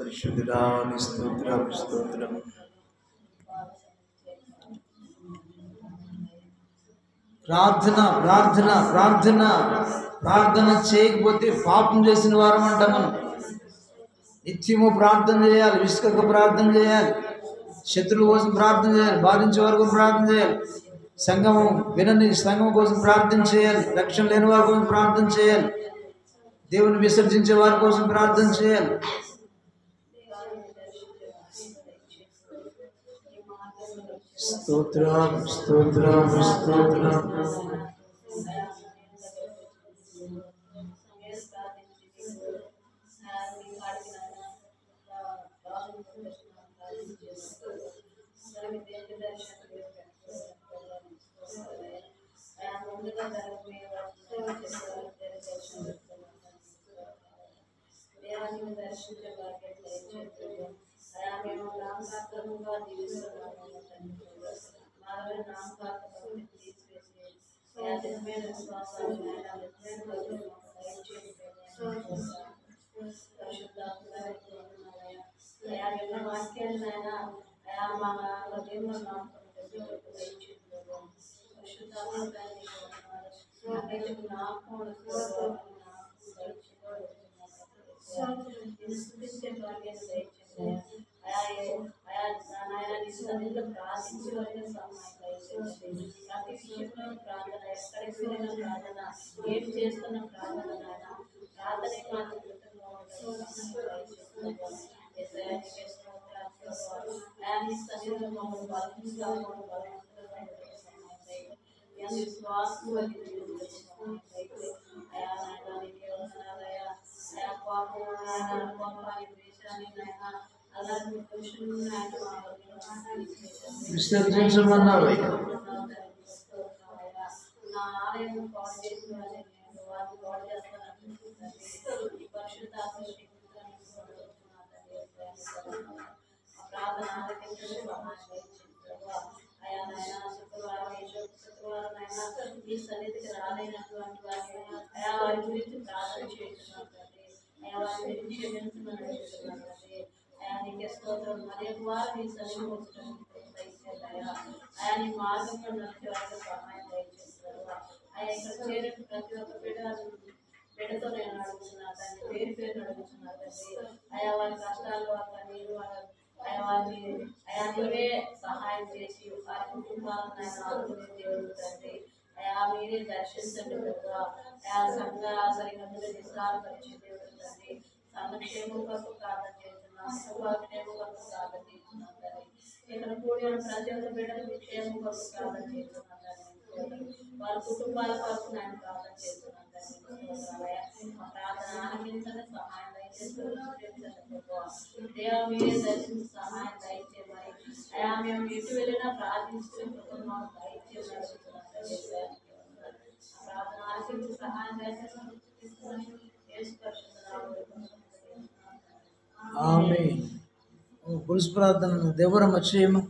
పరిశుద్ధుడా నీ స్తోత్రం స్తోత్రం. ప్రార్థన ప్రార్థన ప్రార్థన ప్రార్థన చేయకపోతే పాపం చేసిన వారం అంట. మనం నిత్యము ప్రార్థన చేయాలి, విసుకకు ప్రార్థన చేయాలి, శత్రువుల కోసం ప్రార్థన చేయాలి, బాధించే వరకు ప్రార్థన చేయాలి, సంఘము వినని సంఘం కోసం ప్రార్థన చేయాలి, రక్షణ లేని వారి కోసం ప్రార్థన చేయాలి, దేవుని విసర్జించే వారి కోసం ప్రార్థన చేయాలి. స్తోత్రం స్తోత్రం స్తోత్రం. విసర్జించమన్నావు. ఆమేన్. పురుష ప్రార్థన దేవరమ్మ చేయము.